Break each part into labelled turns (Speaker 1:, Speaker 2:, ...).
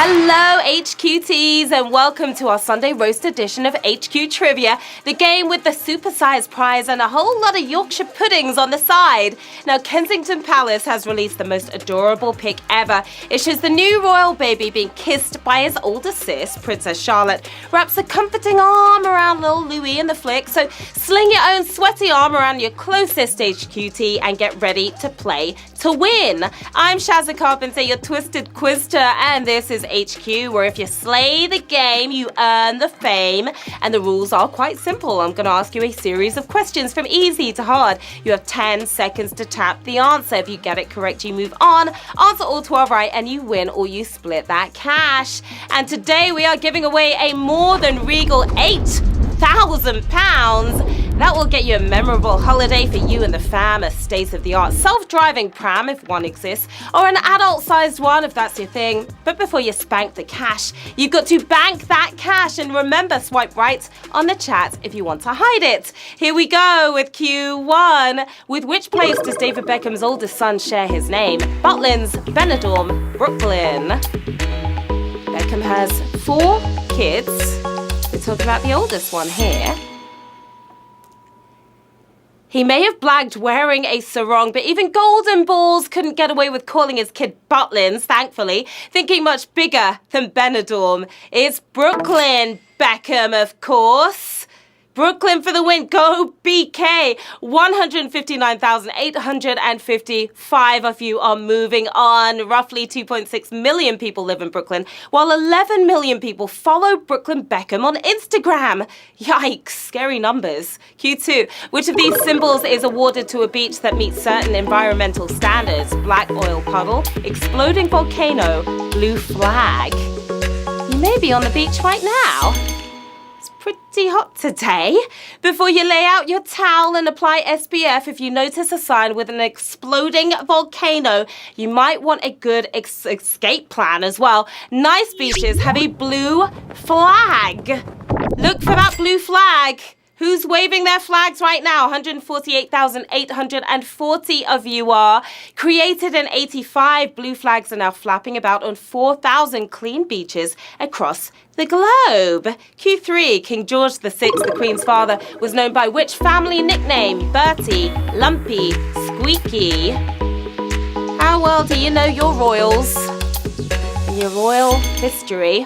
Speaker 1: Hello, HQTs, and welcome to our Sunday roast edition of HQ Trivia, the game with the supersized prize and a whole lot of Yorkshire puddings on the side. Now, Kensington Palace has released the most adorable pic ever. It shows the new royal baby being kissed by his older sis, Princess Charlotte, wraps a comforting arm around little Louis in the flick, so sling your own sweaty arm around your closest HQT and get ready to play to win. I'm Sharon Carpenter, your twisted quizster, and this is HQ, where if you slay the game, you earn the fame. And the rules are quite simple. I'm going to ask you a series of questions from easy to hard. You have 10 seconds to tap the answer. If you get it correct, you move on. Answer all 12 right, and you win, or you split that cash. And today we are giving away a more than regal £8,000. That will get you a memorable holiday for you and the fam, a state-of-the-art self-driving pram if one exists, or an adult-sized one if that's your thing. But before you spank the cash, you've got to bank that cash, and remember, swipe right on the chat if you want to hide it. Here we go with Q1. With which place does David Beckham's oldest son share his name? Butlins, Benidorm, Brooklyn. Beckham has 4 kids. We're talking about the oldest one here. He may have blagged wearing a sarong, but even Golden Balls couldn't get away with calling his kid Butlins, thankfully. Thinking much bigger than Benidorm. It's Brooklyn Beckham, of course. Brooklyn for the win. Go BK. 159,855 of you are moving on. Roughly 2.6 million people live in Brooklyn, while 11 million people follow Brooklyn Beckham on Instagram. Yikes, scary numbers. Q2. Which of these symbols is awarded to a beach that meets certain environmental standards? Black oil puddle, exploding volcano, blue flag. You may be on the beach right now. Pretty hot today. Before you lay out your towel and apply SPF, if you notice a sign with an exploding volcano, you might want a good escape plan as well. Nice beaches have a blue flag. Look for that blue flag. Who's waving their flags right now? 148,840 of you are. Created in 85, blue flags are now flapping about on 4,000 clean beaches across the globe. Q3, King George VI, the Queen's father, was known by which family nickname? Bertie, Lumpy, Squeaky. How well do you know your royals and your royal history?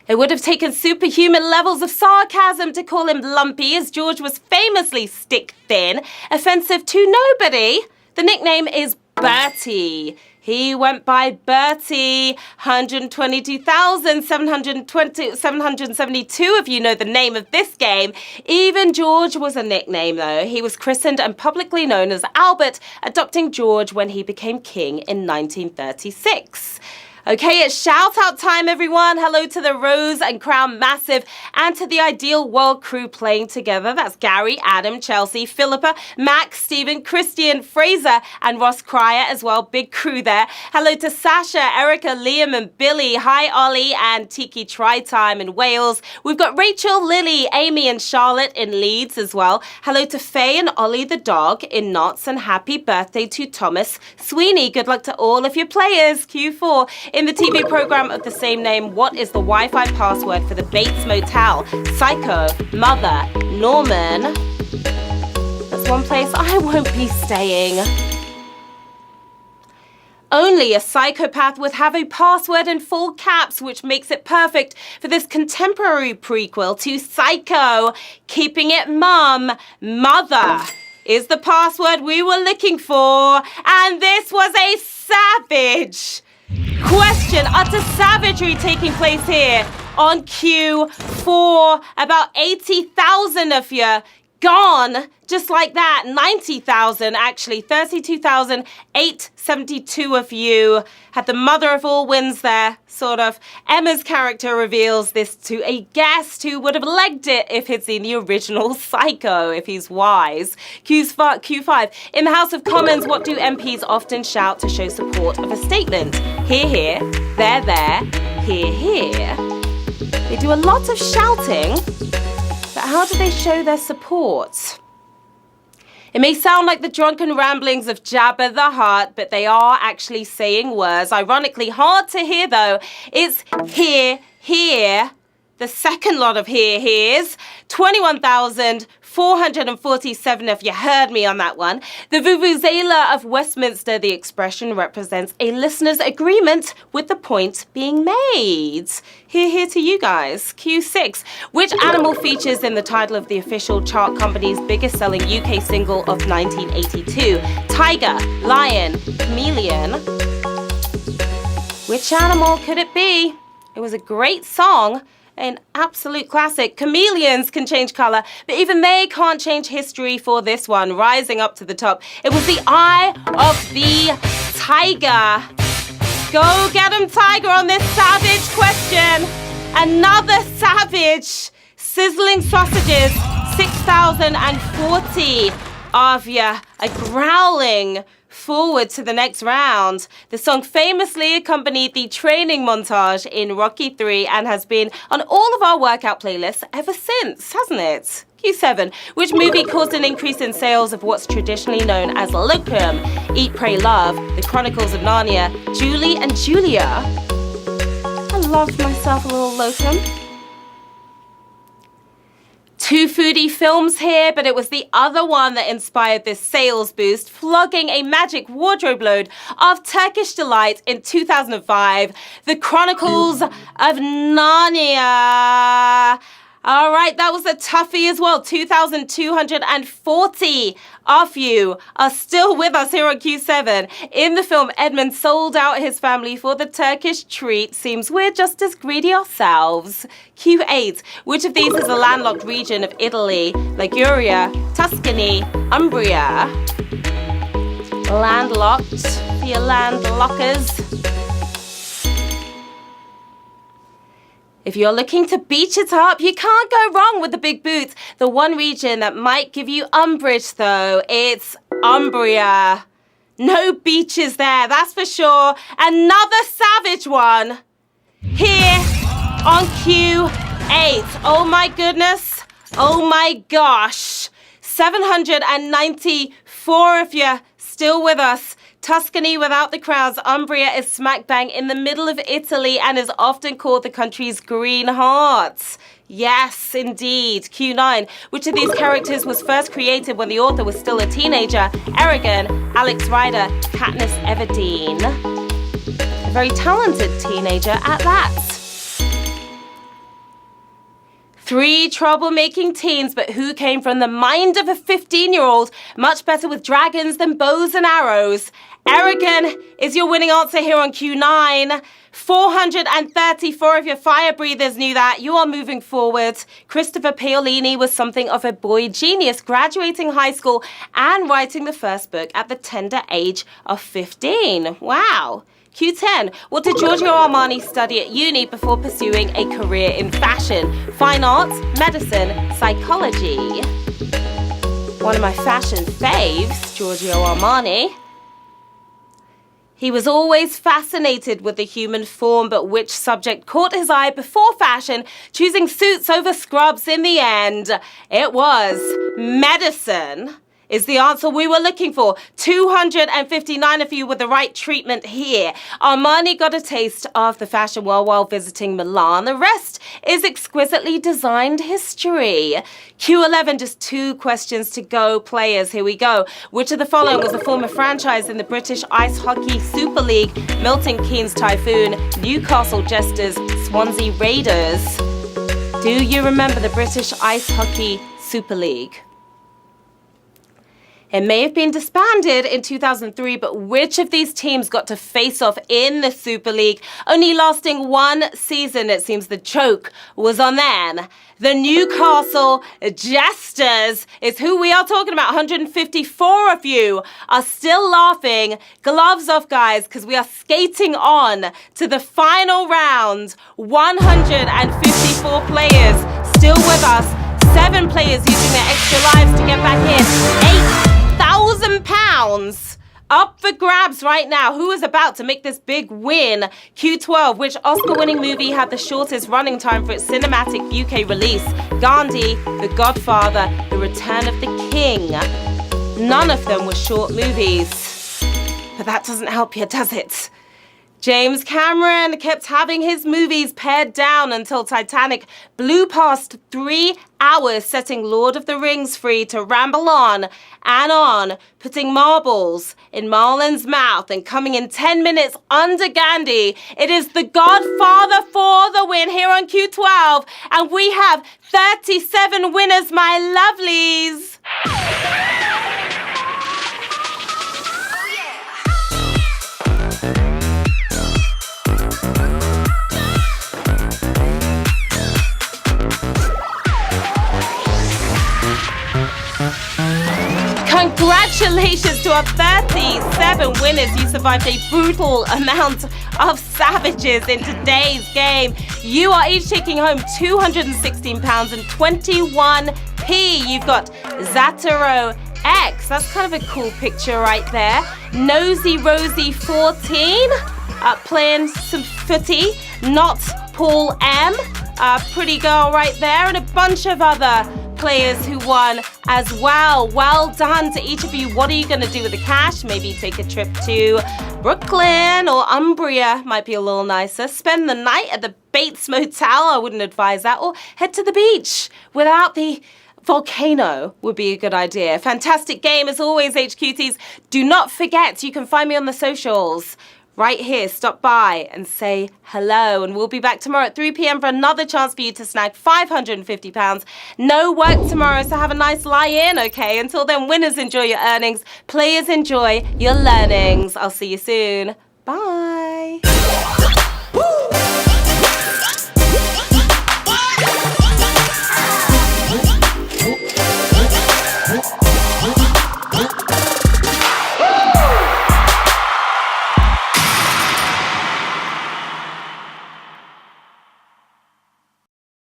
Speaker 1: It would have taken superhuman levels of sarcasm to call him Lumpy, as George was famously stick-thin, offensive to nobody. The nickname is Bertie. He went by Bertie. 122,772 of you know the name of this game. Even George was a nickname, though. He was christened and publicly known as Albert, adopting George when he became king in 1936. Okay, it's shout-out time, everyone. Hello to the Rose and Crown Massive and to the Ideal World crew playing together. That's Gary, Adam, Chelsea, Philippa, Max, Stephen, Christian, Fraser, and Ross Cryer as well. Big crew there. Hello to Sasha, Erica, Liam, and Billy. Hi, Ollie, and Tiki Try-Time in Wales. We've got Rachel, Lily, Amy, and Charlotte in Leeds as well. Hello to Faye and Ollie the dog in Knots, and happy birthday to Thomas Sweeney. Good luck to all of your players. Q4. In the TV program of the same name, what is the Wi-Fi password for the Bates Motel? Psycho, Mother, Norman. That's one place I won't be staying. Only a psychopath would have a password in full caps, which makes it perfect for this contemporary prequel to Psycho. Keeping it mum. Mother is the password we were looking for. And this was a savage question, utter savagery taking place here on Q4. About 80,000 of you gone just like that. 90,000 actually. 32,872 of you had the mother of all wins there, sort of. Emma's character reveals this to a guest who would have legged it if he'd seen the original Psycho, if he's wise. Q5. In the House of Commons, what do MPs often shout to show support of a statement? Hear, hear, there, hear, hear. They do a lot of shouting, but how do they show their support? It may sound like the drunken ramblings of Jabba the Hutt, but they are actually saying words. Ironically, hard to hear though. It's here, here. The second lot of here's 21,447 if you heard me on that one. The Vuvuzela of Westminster, the expression represents a listener's agreement with the point being made. Here to you guys. Q6. Which animal features in the title of the official chart company's biggest selling UK single of 1982? Tiger, lion, chameleon. Which animal could it be? It was a great song. An absolute classic. Chameleons can change color, but even they can't change history for this one. Rising up to the top. It was the eye of the tiger. Go get him, tiger, on this savage question. Another savage. Sizzling sausages. 6,040 of you are growling forward to the next round. The song famously accompanied the training montage in Rocky III and has been on all of our workout playlists ever since, hasn't it? Q7. Which movie caused an increase in sales of what's traditionally known as locum? Eat, Pray, Love, The Chronicles of Narnia, Julie and Julia. I loved myself a little locum. Two foodie films here, but it was the other one that inspired this sales boost, flogging a magic wardrobe load of Turkish delight in 2005, The Chronicles of Narnia. All right, that was a toughie as well. 2,240 of you are still with us here on Q7. In the film, Edmund sold out his family for the Turkish treat. Seems we're just as greedy ourselves. Q8. Which of these is a landlocked region of Italy? Liguria, Tuscany, Umbria. Landlocked for your landlockers. If you're looking to beach it up, you can't go wrong with the big boots. The one region that might give you umbrage, though, it's Umbria. No beaches there, that's for sure. Another savage one here on Q8. Oh my goodness. Oh my gosh. 794 of you still with us. Tuscany without the crowds. Umbria is smack bang in the middle of Italy and is often called the country's Green Heart. Yes, indeed. Q9. Which of these characters was first created when the author was still a teenager? Eragon, Alex Rider, Katniss Everdeen. A very talented teenager at that. 3 troublemaking teens, but who came from the mind of a 15-year-old? Much better with dragons than bows and arrows. Eragon is your winning answer here on Q9. 434 of your fire breathers knew that. You are moving forward. Christopher Paolini was something of a boy genius, graduating high school and writing the first book at the tender age of 15. Wow. Q10. What did Giorgio Armani study at uni before pursuing a career in fashion? Fine arts, medicine, psychology. One of my fashion faves, Giorgio Armani. He was always fascinated with the human form, but which subject caught his eye before fashion, choosing suits over scrubs in the end? It was medicine. Is the answer we were looking for. 259 of you with the right treatment here. Armani got a taste of the fashion world while visiting Milan. The rest is exquisitely designed history. Q11, just 2 questions to go, players. Here we go. Which of the following was a former franchise in the British Ice Hockey Super League? Milton Keynes Typhoon, Newcastle Jesters, Swansea Raiders. Do you remember the British Ice Hockey Super League? It may have been disbanded in 2003, but which of these teams got to face off in the Super League, only lasting 1 season? It seems the joke was on them. The Newcastle Jesters is who we are talking about. 154 of you are still laughing. Gloves off, guys, because we are skating on to the final round. 154 players still with us. 7 players using their extra lives to get back in. £8,000 up for grabs right now. Who is about to make this big win? Q12. Which Oscar-winning movie had the shortest running time for its cinematic UK release? Gandhi, The Godfather, The Return of the King. None of them were short movies. But that doesn't help you, does it? James Cameron kept having his movies pared down until Titanic blew past 3 hours, setting Lord of the Rings free to ramble on and on, putting marbles in Marlon's mouth and coming in 10 minutes under Gandhi. It is The Godfather for the win here on Q12, and we have 37 winners, my lovelies. Congratulations to our 37 winners. You survived a brutal amount of savages in today's game. You are each taking home £216.21. You've got Zataro X. That's kind of a cool picture right there. Nosy Rosie 14 playing some footy. Not Paul M. Pretty girl right there, and a bunch of other players who won as well. Well done to each of you. What are you going to do with the cash? Maybe take a trip to Brooklyn or Umbria. Might be a little nicer. Spend the night at the Bates Motel. I wouldn't advise that. Or head to the beach without the volcano would be a good idea. Fantastic game as always, HQTs. Do not forget, you can find me on the socials. Right here, stop by and say hello. And we'll be back tomorrow at 3 p.m. for another chance for you to snag £550. No work tomorrow, so have a nice lie-in, okay? Until then, winners enjoy your earnings. Players enjoy your learnings. I'll see you soon. Bye.